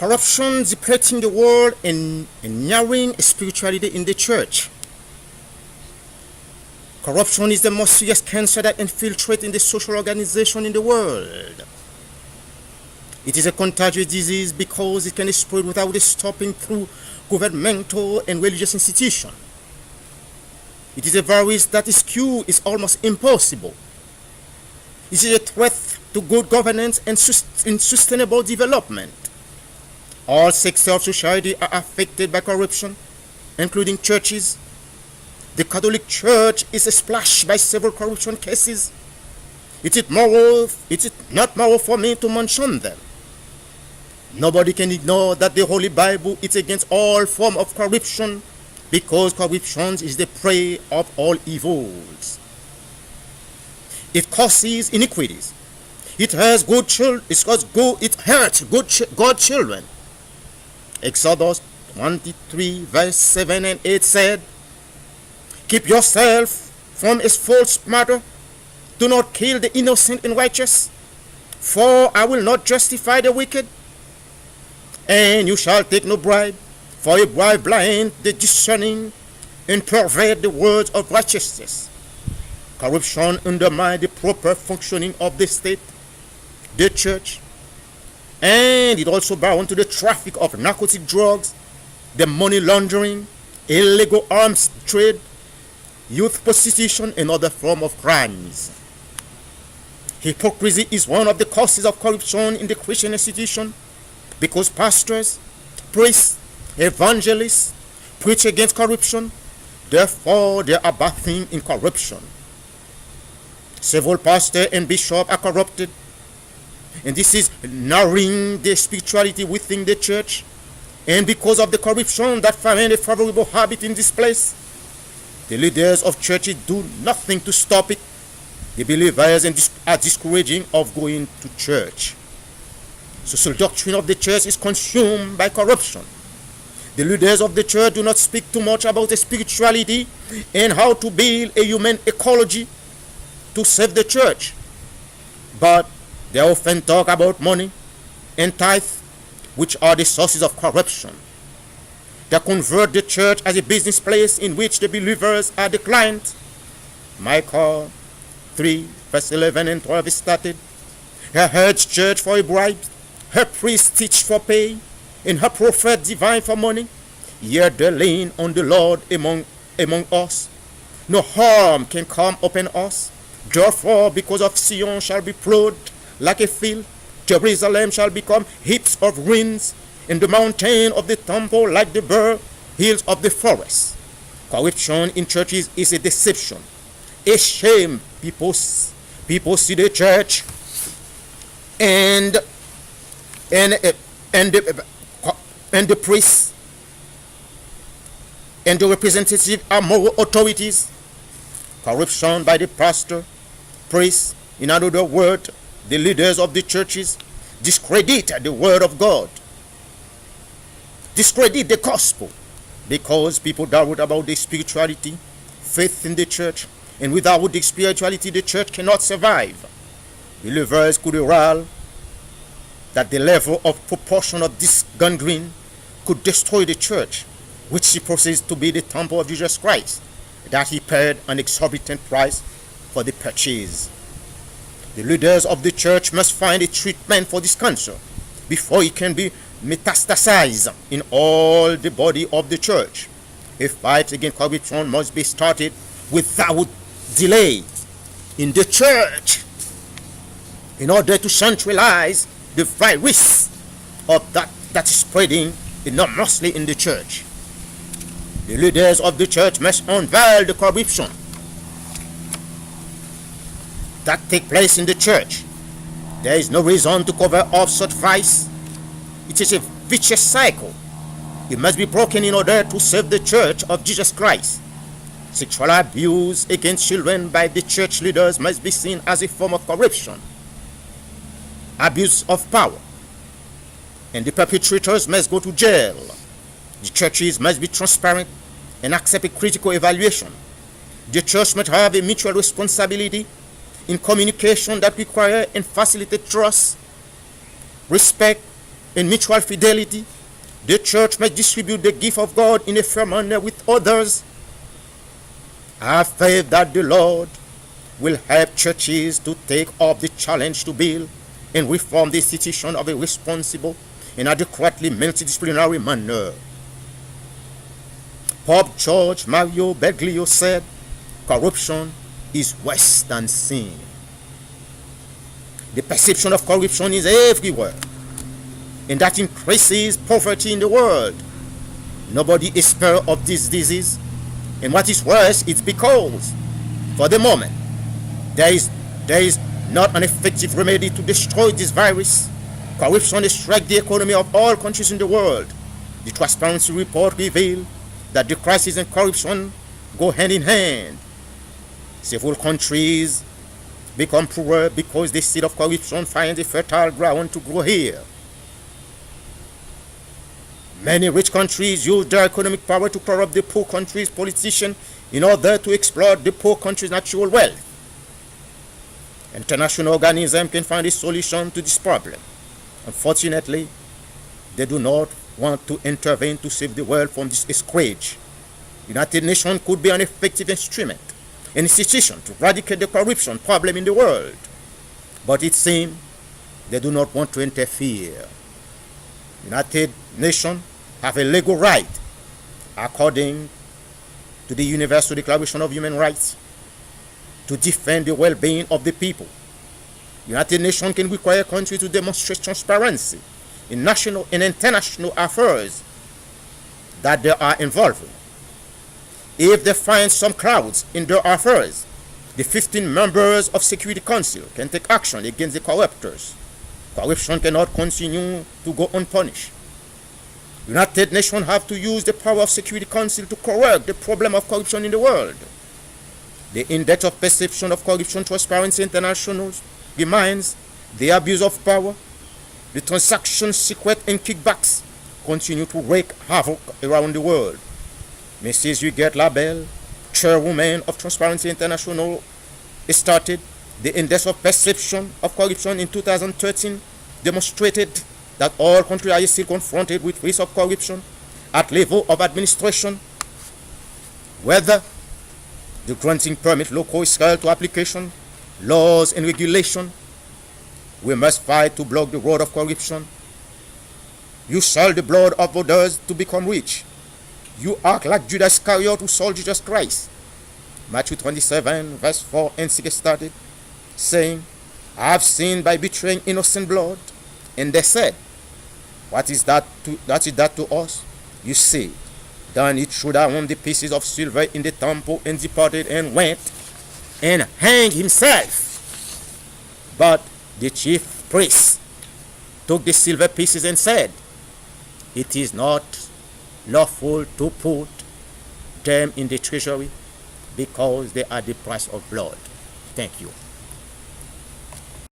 Corruption depleting the world and narrowing spirituality in the church. Corruption is the most serious cancer that infiltrates in the social organization in the world. It is a contagious disease because it can spread without stopping through governmental and religious institutions. It is a virus that its cure is almost impossible. It is a threat to good governance and sustainable development. All sectors of society are affected by corruption, including churches. The Catholic Church is splashed by several corruption cases. It is not moral for me to mention them. Nobody can ignore that the Holy Bible is against all form of corruption, because corruption is the prey of all evils. It causes iniquities. It hurts good children. It hurts God children. Exodus 23 verse 7 and 8 said, "Keep yourself from a false matter. Do not kill the innocent and righteous, for I will not justify the wicked. And you shall take no bribe, for a bribe blinds the discerning and pervert the words of righteousness." Corruption undermines the proper functioning of the state, the church, and it also bound to the traffic of narcotic drugs, the money laundering, illegal arms trade, youth prostitution, and other forms of crimes. Hypocrisy is one of the causes of corruption in the Christian institution, because pastors, priests, evangelists preach against corruption. Therefore, they are bathing in corruption. Several pastors and bishops are corrupted, and this is narrowing the spirituality within the church. And because of the corruption that find a favorable habit in this place, the leaders of churches do nothing to stop it. The believers are discouraging of going to church. Social doctrine of the church is consumed by corruption. The leaders of the church do not speak too much about the spirituality and how to build a human ecology to save the church, but they often talk about money and tithe, which are the sources of corruption. They convert the church as a business place in which the believers are the client. Micah 3 verse 11 and 12 is stated, "Her heads church for a bribe, her priests teach for pay, and her prophet divine for money. Yet they lean on the Lord among us. No harm can come upon us. Therefore, because of Sion shall be plowed like a field, Jerusalem shall become heaps of ruins, and the mountain of the temple like the bare hills of the forest." Corruption in churches is a deception, a shame. People see the church and the priests and the representatives are moral authorities. Corruption by the pastor, priests, in another word, the leaders of the churches, discredit the word of God, discredit the gospel, because people doubt about the spirituality, faith in the church, and without the spirituality, the church cannot survive. Believers could rule that the level of proportion of this gangrene could destroy the church, which he professes to be the temple of Jesus Christ, that he paid an exorbitant price for the purchase. The leaders of the church must find a treatment for this cancer before it can be metastasized in all the body of the church. A fight against corruption must be started without delay in the church in order to centralize the virus of that is spreading enormously in the church. The leaders of the church must unveil the corruption that take place in the church. There is no reason to cover up such vice. It is a vicious cycle. It must be broken in order to save the church of Jesus Christ. Sexual abuse against children by the church leaders must be seen as a form of corruption, abuse of power, and the perpetrators must go to jail. The churches must be transparent and accept a critical evaluation. The church must have a mutual responsibility in communication that require and facilitate trust, respect, in mutual fidelity, the church may distribute the gift of God in a fair manner with others. I have faith that the Lord will help churches to take up the challenge to build and reform the institution of a responsible and adequately multidisciplinary manner. Pope George Mario Bergoglio said, corruption is worse than sin. The perception of corruption is everywhere, and that increases poverty in the world. Nobody is spared of this disease, and what is worse, it's because, for the moment, there is not an effective remedy to destroy this virus. Corruption has struck the economy of all countries in the world. The Transparency Report revealed that the crisis and corruption go hand in hand. Several countries become poorer because the seed of corruption finds a fertile ground to grow here. Many rich countries use their economic power to corrupt the poor countries' politicians in order to exploit the poor country's natural wealth. International organisms can find a solution to this problem. Unfortunately, they do not want to intervene to save the world from this scourge. The United Nations could be an effective instrument, an institution to eradicate the corruption problem in the world. But it seems they do not want to interfere. The United Nations have a legal right, according to the Universal Declaration of Human Rights, to defend the well-being of the people. The United Nations can require countries to demonstrate transparency in national and international affairs that they are involved in. If they find some clouds in their affairs, the 15 members of Security Council can take action against the corruptors. Corruption cannot continue to go unpunished. The United Nations have to use the power of Security Council to correct the problem of corruption in the world. The Index of Perception of Corruption Transparency International reminds the abuse of power, the transactions, secret, and kickbacks continue to wreak havoc around the world. Mrs. Huguette Labelle, chairwoman of Transparency International, started the Index of Perception of Corruption in 2013, demonstrated that all countries are still confronted with risk of corruption at level of administration, whether the granting permit local scale to application, laws and regulation. We must fight to block the road of corruption. You sell the blood of others to become rich. You act like Judas Iscariot who sold Jesus Christ. Matthew 27, verse 4 and 6 started, saying, I have sinned by betraying innocent blood. And they said, What is that to us? You see, then it should have won the pieces of silver in the temple and departed and went and hanged himself. But the chief priest took the silver pieces and said, It is not lawful to put them in the treasury because they are the price of blood. Thank you.